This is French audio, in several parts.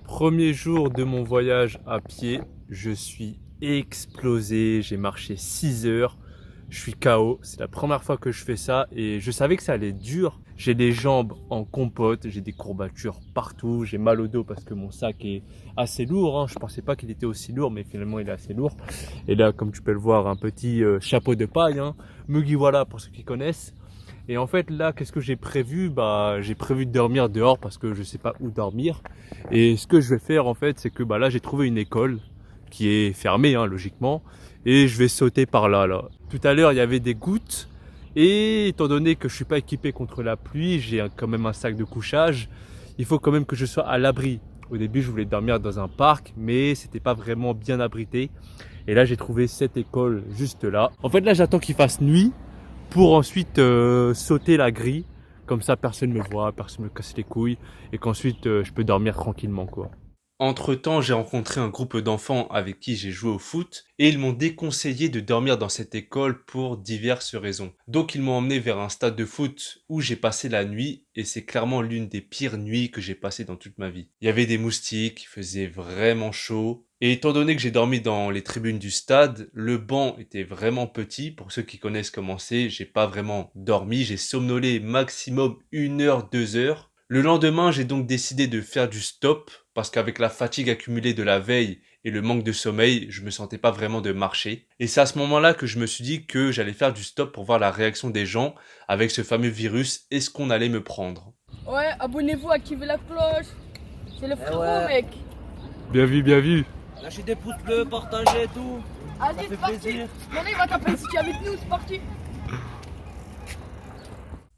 Premier jour de mon voyage à pied, je suis explosé, j'ai marché 6 heures, je suis KO, c'est la première fois que je fais ça et je savais que ça allait être dur. J'ai les jambes en compote, j'ai des courbatures partout, j'ai mal au dos parce que mon sac est assez lourd, hein. Je pensais pas qu'il était aussi lourd mais finalement il est assez lourd. Et là comme tu peux le voir, un petit chapeau de paille, hein. Mugi voilà pour ceux qui connaissent. Et en fait là qu'est-ce que j'ai prévu? J'ai prévu de dormir dehors parce que je sais pas où dormir. Et ce que je vais faire en fait c'est que là j'ai trouvé une école qui est fermée, hein, logiquement, et je vais sauter par là. Tout à l'heure il y avait des gouttes et étant donné que je suis pas équipé contre la pluie, j'ai quand même un sac de couchage, il faut quand même que je sois à l'abri. Au début je voulais dormir dans un parc mais c'était pas vraiment bien abrité et là j'ai trouvé cette école juste là. En fait là j'attends qu'il fasse nuit pour ensuite sauter la grille, comme ça personne ne me voit, personne ne me casse les couilles et qu'ensuite je peux dormir tranquillement quoi. Entre-temps, j'ai rencontré un groupe d'enfants avec qui j'ai joué au foot et ils m'ont déconseillé de dormir dans cette école pour diverses raisons. Donc ils m'ont emmené vers un stade de foot où j'ai passé la nuit et c'est clairement l'une des pires nuits que j'ai passées dans toute ma vie. Il y avait des moustiques, il faisait vraiment chaud. Et étant donné que j'ai dormi dans les tribunes du stade, le banc était vraiment petit. Pour ceux qui connaissent comment c'est, j'ai pas vraiment dormi, j'ai somnolé maximum 1 heure, 2 heures. Le lendemain, j'ai donc décidé de faire du stop parce qu'avec la fatigue accumulée de la veille et le manque de sommeil, je me sentais pas vraiment de marcher. Et c'est à ce moment-là que je me suis dit que j'allais faire du stop pour voir la réaction des gens avec ce fameux virus et ce qu'on allait me prendre. Ouais, abonnez-vous, activez la cloche. C'est le frérot, ouais. mec. Bien vu, bien vu. Lâchez des pouces bleus, partagez et tout. Allez, Ça fait c'est parti. plaisir. Maintenant, il va taper ici avec nous, c'est parti.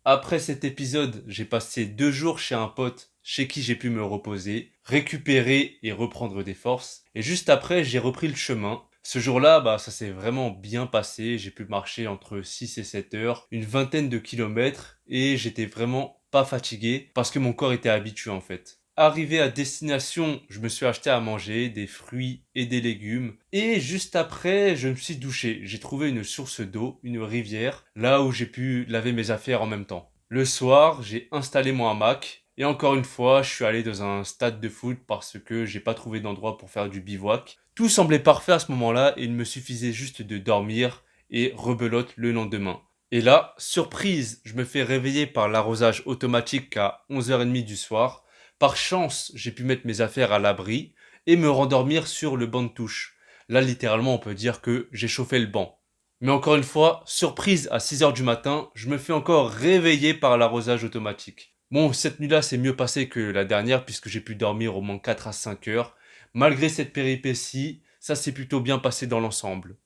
Après cet épisode, j'ai passé 2 jours chez un pote chez qui j'ai pu me reposer, récupérer et reprendre des forces. Et juste après, j'ai repris le chemin. Ce jour-là, ça s'est vraiment bien passé. J'ai pu marcher entre 6 et 7 heures, une vingtaine de kilomètres et j'étais vraiment pas fatigué parce que mon corps était habitué en fait. Arrivé à destination, je me suis acheté à manger, des fruits et des légumes. Et juste après, je me suis douché. J'ai trouvé une source d'eau, une rivière, là où j'ai pu laver mes affaires en même temps. Le soir, j'ai installé mon hamac. Et encore une fois, je suis allé dans un stade de foot parce que j'ai pas trouvé d'endroit pour faire du bivouac. Tout semblait parfait à ce moment-là et il me suffisait juste de dormir et rebelote le lendemain. Et là, surprise, je me fais réveiller par l'arrosage automatique à 11h30 du soir. Par chance, j'ai pu mettre mes affaires à l'abri et me rendormir sur le banc de touche. Là, littéralement, on peut dire que j'ai chauffé le banc. Mais encore une fois, surprise, à 6 heures du matin, je me fais encore réveiller par l'arrosage automatique. Bon, cette nuit-là, c'est mieux passé que la dernière puisque j'ai pu dormir au moins 4 à 5 heures. Malgré cette péripétie, ça s'est plutôt bien passé dans l'ensemble.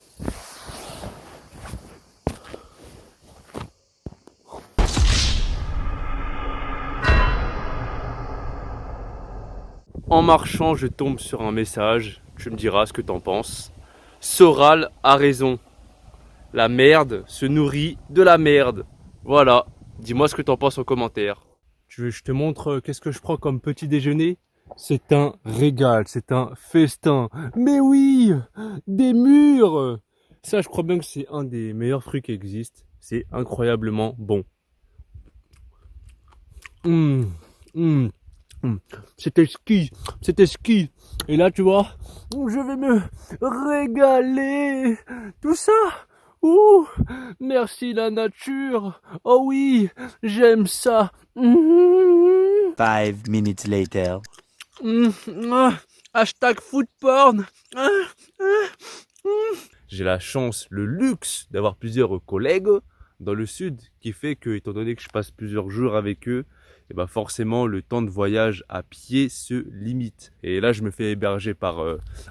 En marchant, je tombe sur un message. Tu me diras ce que t'en penses. Soral a raison. La merde se nourrit de la merde. Voilà. Dis-moi ce que t'en penses en commentaire. Tu veux que je te montre qu'est-ce que je prends comme petit déjeuner? C'est un régal, c'est un festin. Mais oui, des mûres. Ça, je crois bien que c'est un des meilleurs fruits qui existent. C'est incroyablement bon. Hum, hum. C'était ski, c'était ski. Et là, tu vois, je vais me régaler. Tout ça. Ouh, merci la nature. Oh oui, j'aime ça. 5 minutes later. Hashtag food porn. J'ai la chance, le luxe d'avoir plusieurs collègues dans le sud qui fait que, étant donné que je passe plusieurs jours avec eux, et forcément le temps de voyage à pied se limite. Et là je me fais héberger par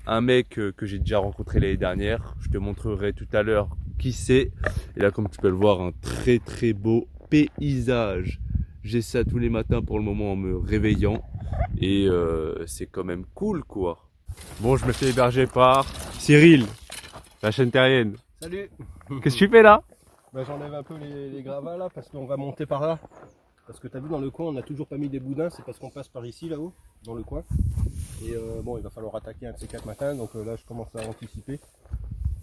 un mec que j'ai déjà rencontré l'année dernière. Je te montrerai tout à l'heure qui c'est. Et là comme tu peux le voir, un très très beau paysage. J'ai ça tous les matins pour le moment en me réveillant. Et c'est quand même cool quoi. Bon, je me fais héberger par Cyril, la chaîne terrienne. Salut. Qu'est-ce que tu fais là? J'enlève un peu les gravats là parce qu'on va monter par là. Parce que t'as vu dans le coin on n'a toujours pas mis des boudins, c'est parce qu'on passe par ici là-haut, dans le coin. Et bon il va falloir attaquer un de ces 4 matins, donc là je commence à anticiper.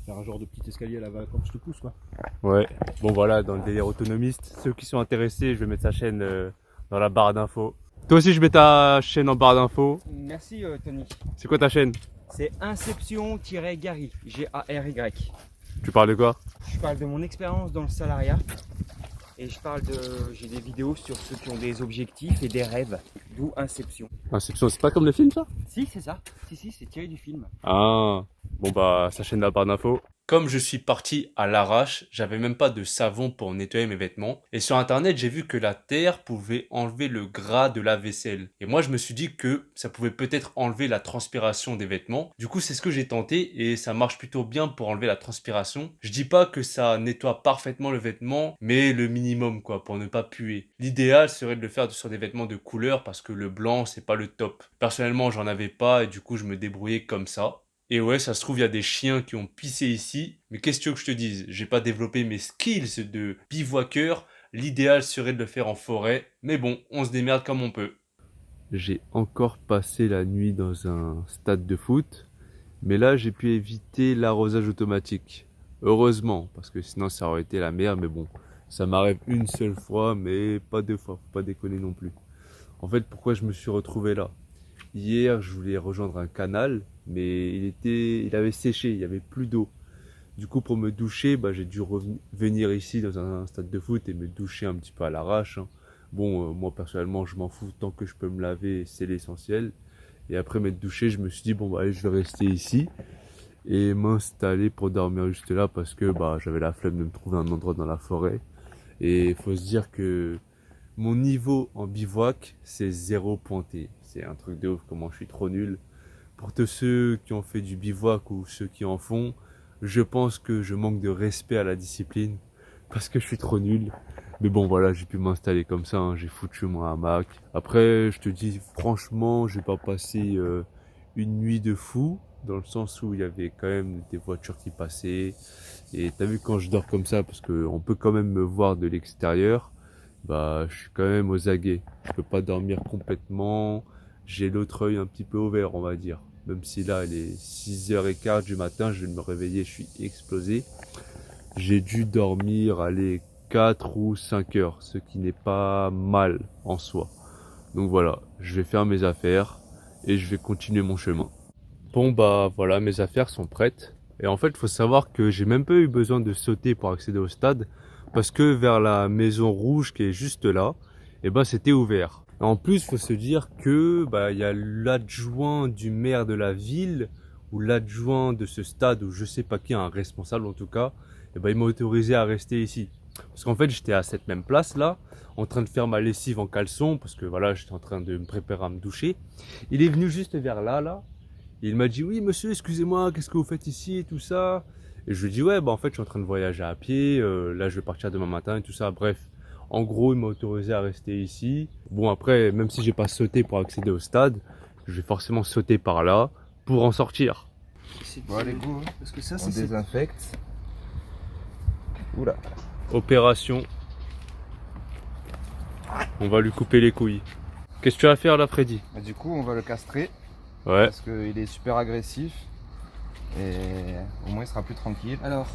Faire un genre de petit escalier à la va comme je te pousse quoi. Ouais, bon voilà, dans le délire autonomiste, ceux qui sont intéressés, je vais mettre sa chaîne dans la barre d'infos. Toi aussi, je mets ta chaîne en barre d'infos. Merci Tony. C'est quoi ta chaîne? C'est Inception-Gary, G-A-R-Y. Tu parles de quoi? Je parle de mon expérience dans le salariat. Et j'ai des vidéos sur ceux qui ont des objectifs et des rêves. D'où Inception. Inception, c'est pas comme le film ça? Si, c'est ça. Si, c'est tiré du film. Ah, bon bah, sa chaîne la barre d'infos. Comme je suis parti à l'arrache, j'avais même pas de savon pour nettoyer mes vêtements. Et sur internet, j'ai vu que la terre pouvait enlever le gras de la vaisselle. Et moi, je me suis dit que ça pouvait peut-être enlever la transpiration des vêtements. Du coup, c'est ce que j'ai tenté et ça marche plutôt bien pour enlever la transpiration. Je dis pas que ça nettoie parfaitement le vêtement, mais le minimum quoi, pour ne pas puer. L'idéal serait de le faire sur des vêtements de couleur parce que le blanc, c'est pas le top. Personnellement, j'en avais pas et du coup, je me débrouillais comme ça. Et ouais, ça se trouve, il y a des chiens qui ont pissé ici. Mais qu'est-ce que tu veux que je te dise? J'ai pas développé mes skills de bivouaqueur. L'idéal serait de le faire en forêt. Mais bon, on se démerde comme on peut. J'ai encore passé la nuit dans un stade de foot. Mais là, j'ai pu éviter l'arrosage automatique. Heureusement, parce que sinon, ça aurait été la merde. Mais bon, ça m'arrive une seule fois, mais pas deux fois. Faut pas déconner non plus. En fait, pourquoi je me suis retrouvé là? Hier, je voulais rejoindre un canal, mais il avait séché, il n'y avait plus d'eau. Du coup, pour me doucher, j'ai dû venir ici dans un stade de foot et me doucher un petit peu à l'arrache. Bon, moi personnellement, je m'en fous tant que je peux me laver, c'est l'essentiel. Et après m'être douché, je me suis dit bon allez, je vais rester ici et m'installer pour dormir juste là parce que j'avais la flemme de me trouver un endroit dans la forêt. Et il faut se dire que mon niveau en bivouac, c'est 0 pointé. C'est un truc de ouf, comment je suis trop nul. Pour tous ceux qui ont fait du bivouac ou ceux qui en font, je pense que je manque de respect à la discipline parce que je suis trop nul. Mais bon, voilà, j'ai pu m'installer comme ça, j'ai foutu mon hamac. Après, je te dis, franchement, j'ai pas passé une nuit de fou, dans le sens où il y avait quand même des voitures qui passaient. Et t'as vu quand je dors comme ça, parce qu'on peut quand même me voir de l'extérieur, je suis quand même aux aguets. Je peux pas dormir complètement. J'ai l'autre œil un petit peu ouvert, on va dire. Même si là, il est 6h15 du matin, je vais me réveiller, je suis explosé. J'ai dû dormir, 4 ou 5 heures, ce qui n'est pas mal en soi. Donc voilà, je vais faire mes affaires et je vais continuer mon chemin. Bon voilà, mes affaires sont prêtes. Et en fait, il faut savoir que j'ai même pas eu besoin de sauter pour accéder au stade. Parce que vers la maison rouge qui est juste là, c'était ouvert. En plus, faut se dire que il y a l'adjoint du maire de la ville ou l'adjoint de ce stade ou je sais pas qui, un responsable en tout cas, il m'a autorisé à rester ici. Parce qu'en fait, j'étais à cette même place là, en train de faire ma lessive en caleçon parce que voilà, j'étais en train de me préparer à me doucher. Il est venu juste vers là. Et il m'a dit oui monsieur, excusez-moi, qu'est-ce que vous faites ici et tout ça? Et je lui ai dit ouais, en fait, je suis en train de voyager à pied, là je vais partir demain matin et tout ça. Bref, en gros, il m'a autorisé à rester ici. Bon, après, même si j'ai pas sauté pour accéder au stade, je vais forcément sauter par là pour en sortir. Bon, allez, go, Parce que ça, on désinfecte. Oula. Opération. On va lui couper les couilles. Qu'est-ce que tu vas faire là, Freddy? Du coup, on va le castrer. Ouais. Parce qu'il est super agressif. Et au moins, il sera plus tranquille. Alors,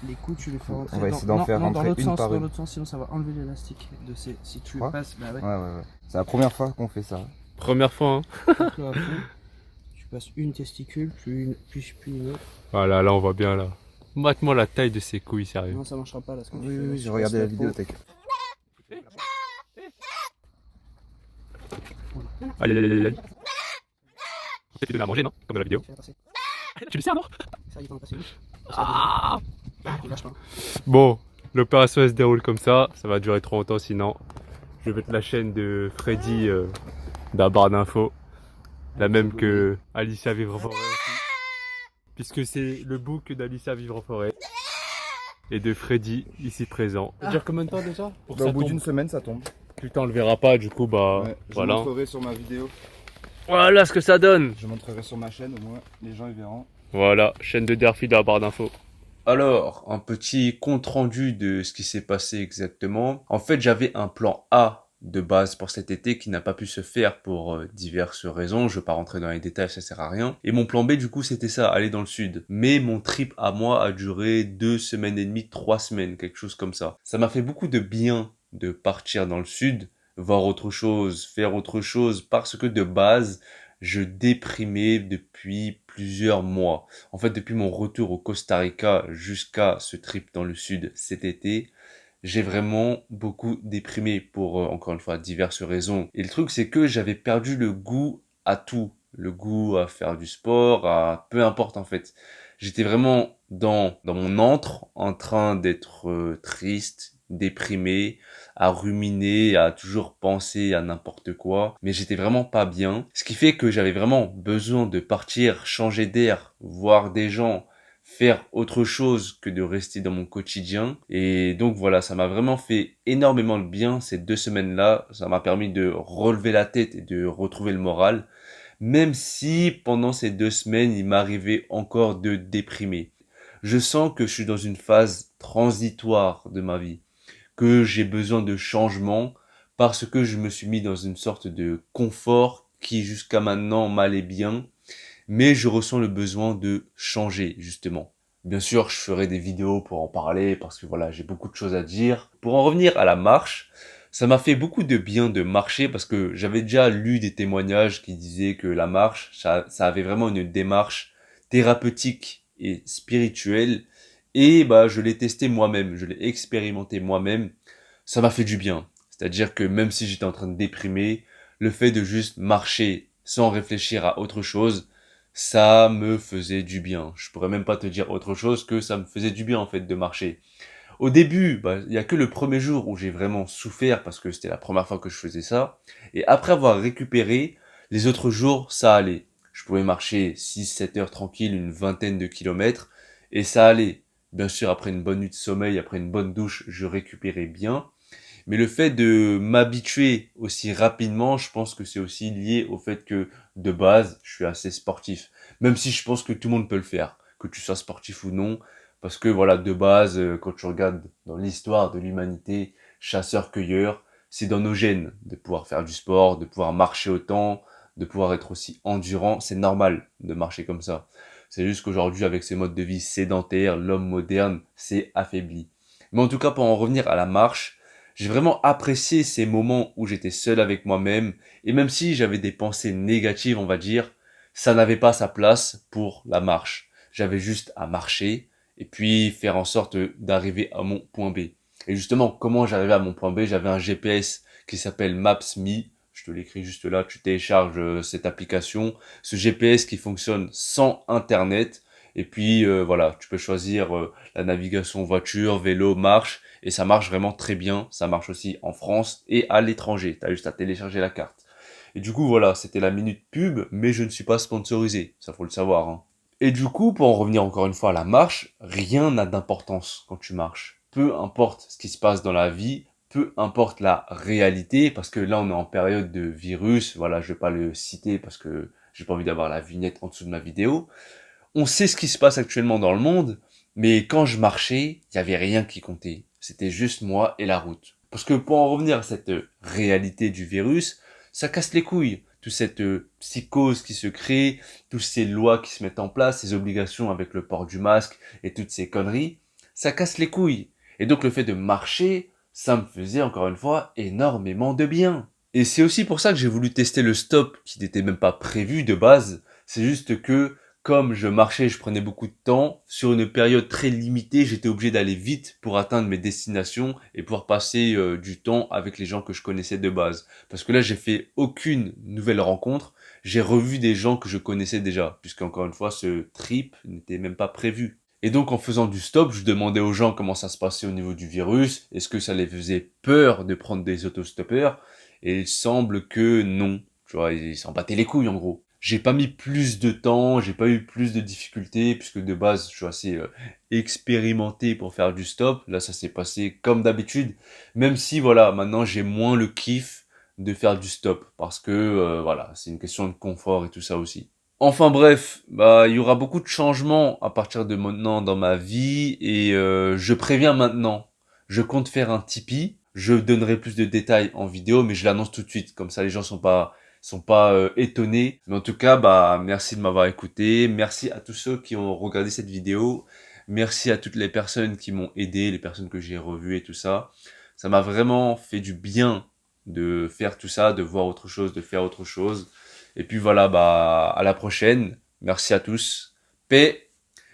les coups, tu les fais rentrer. On va essayer d'en faire rentrer une par une. Dans l'autre sens, sinon ça va enlever l'élastique. Si tu passes, ouais. Ouais. C'est la première fois qu'on fait ça. Première fois, Tu passes une testicule, puis une autre. Voilà, là on voit bien là. Mate-moi la taille de ses couilles, sérieux. Non, ça marchera pas là. Oui, j'ai regardé la vidéo, t'inquiète. Allez. Tu donnes à manger, non? Comme dans la vidéo. Tu le sais, non? Ça y est, passer. Ah. Bon, l'opération elle se déroule comme ça va durer trop longtemps sinon. Je vais mettre la chaîne de Freddy de la barre d'infos. La même que Alicia Vivre en Forêt aussi. Puisque c'est le book d'Alicia Vivre en Forêt. Et de Freddy ici présent. Ça dure combien de temps déjà? Au bout d'une semaine, ça tombe. Putain, on le verra pas, du coup, Je voilà. montrerai sur ma vidéo. Voilà ce que ça donne. Je montrerai sur ma chaîne, au moins, les gens ils verront. Voilà, chaîne de Derphy de la barre d'infos. Alors, un petit compte rendu de ce qui s'est passé exactement. En fait, j'avais un plan A de base pour cet été qui n'a pas pu se faire pour diverses raisons. Je vais pas rentrer dans les détails, ça sert à rien. Et mon plan B, du coup, c'était ça, aller dans le sud. Mais mon trip à moi a duré 2 semaines et demie, 3 semaines, quelque chose comme ça. Ça m'a fait beaucoup de bien de partir dans le sud, voir autre chose, faire autre chose, parce que de base, je déprimais depuis plusieurs mois. En fait, depuis mon retour au Costa Rica jusqu'à ce trip dans le sud cet été, j'ai vraiment beaucoup déprimé pour, encore une fois, diverses raisons. Et le truc, c'est que j'avais perdu le goût à tout. Le goût à faire du sport, à peu importe en fait. J'étais vraiment dans mon antre, en train d'être triste, déprimé, à ruminer, à toujours penser à n'importe quoi. Mais j'étais vraiment pas bien. Ce qui fait que j'avais vraiment besoin de partir, changer d'air, voir des gens, faire autre chose que de rester dans mon quotidien. Et donc voilà, ça m'a vraiment fait énormément de bien ces 2 semaines-là. Ça m'a permis de relever la tête et de retrouver le moral. Même si pendant ces 2 semaines, il m'arrivait encore de déprimer. Je sens que je suis dans une phase transitoire de ma vie, que j'ai besoin de changement parce que je me suis mis dans une sorte de confort qui jusqu'à maintenant m'allait bien, mais je ressens le besoin de changer justement. Bien sûr, je ferai des vidéos pour en parler parce que voilà, j'ai beaucoup de choses à dire. Pour en revenir à la marche, ça m'a fait beaucoup de bien de marcher parce que j'avais déjà lu des témoignages qui disaient que la marche, ça avait vraiment une démarche thérapeutique et spirituelle. Et bah, je l'ai testé moi-même, je l'ai expérimenté moi-même. Ça m'a fait du bien. C'est-à-dire que même si j'étais en train de déprimer, le fait de juste marcher sans réfléchir à autre chose, ça me faisait du bien. Je pourrais même pas te dire autre chose que ça me faisait du bien en fait de marcher. Au début, bah, il y a que le premier jour où j'ai vraiment souffert parce que c'était la première fois que je faisais ça. Et après avoir récupéré, les autres jours, ça allait. Je pouvais marcher 6-7 heures tranquille, une vingtaine de kilomètres, et ça allait. Bien sûr, après une bonne nuit de sommeil, après une bonne douche, je récupérais bien. Mais le fait de m'habituer aussi rapidement, je pense que c'est aussi lié au fait que de base, je suis assez sportif. Même si je pense que tout le monde peut le faire, que tu sois sportif ou non. Parce que voilà, de base, quand tu regardes dans l'histoire de l'humanité, chasseur-cueilleur, c'est dans nos gènes de pouvoir faire du sport, de pouvoir marcher autant, de pouvoir être aussi endurant. C'est normal de marcher comme ça. C'est juste qu'aujourd'hui, avec ces modes de vie sédentaires, l'homme moderne s'est affaibli. Mais en tout cas, pour en revenir à la marche, j'ai vraiment apprécié ces moments où j'étais seul avec moi-même, et même si j'avais des pensées négatives, on va dire, ça n'avait pas sa place pour la marche. J'avais juste à marcher, et puis faire en sorte d'arriver à mon point B. Et justement, comment j'arrivais à mon point B? J'avais un GPS qui s'appelle Maps.me, je te l'écris juste là, tu télécharges cette application, ce GPS qui fonctionne sans internet, et puis voilà, tu peux choisir la navigation voiture, vélo, marche, et ça marche vraiment très bien. Ça marche aussi en France et à l'étranger. Tu as juste à télécharger la carte. Et du coup, voilà, c'était la minute pub, mais je ne suis pas sponsorisé. Ça, faut le savoir, hein. Et du coup, pour en revenir encore une fois à la marche, rien n'a d'importance quand tu marches. Peu importe ce qui se passe dans la vie, peu importe la réalité, parce que là, on est en période de virus. Voilà, je vais pas le citer parce que j'ai pas envie d'avoir la vignette en dessous de ma vidéo. On sait ce qui se passe actuellement dans le monde, mais quand je marchais, il n'y avait rien qui comptait. C'était juste moi et la route. Parce que pour en revenir à cette réalité du virus, ça casse les couilles. Toute cette psychose qui se crée, toutes ces lois qui se mettent en place, ces obligations avec le port du masque et toutes ces conneries, ça casse les couilles. Et donc le fait de marcher, ça me faisait encore une fois énormément de bien. Et c'est aussi pour ça que j'ai voulu tester le stop qui n'était même pas prévu de base. C'est juste que comme je marchais, je prenais beaucoup de temps, sur une période très limitée, j'étais obligé d'aller vite pour atteindre mes destinations et pouvoir passer du temps avec les gens que je connaissais de base. Parce que là, j'ai fait aucune nouvelle rencontre, j'ai revu des gens que je connaissais déjà, puisque encore une fois, ce trip n'était même pas prévu. Et donc, en faisant du stop, je demandais aux gens comment ça se passait au niveau du virus, est-ce que ça les faisait peur de prendre des autostoppeurs, et il semble que non. Tu vois, ils s'en battaient les couilles en gros. J'ai pas mis plus de temps, j'ai pas eu plus de difficultés, puisque de base, je suis assez expérimenté pour faire du stop. Là, ça s'est passé comme d'habitude, même si, voilà, maintenant, j'ai moins le kiff de faire du stop, parce que, voilà, c'est une question de confort et tout ça aussi. Enfin bref, bah, il y aura beaucoup de changements à partir de maintenant dans ma vie, et je préviens maintenant, je compte faire un Tipeee. Je donnerai plus de détails en vidéo, mais je l'annonce tout de suite, comme ça les gens sont pas étonnés. Mais en tout cas, bah, merci de m'avoir écouté. Merci à tous ceux qui ont regardé cette vidéo. Merci à toutes les personnes qui m'ont aidé, les personnes que j'ai revues et tout ça. Ça m'a vraiment fait du bien de faire tout ça, de voir autre chose, de faire autre chose. Et puis voilà, bah, à la prochaine. Merci à tous. Paix,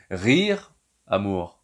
rire, amour.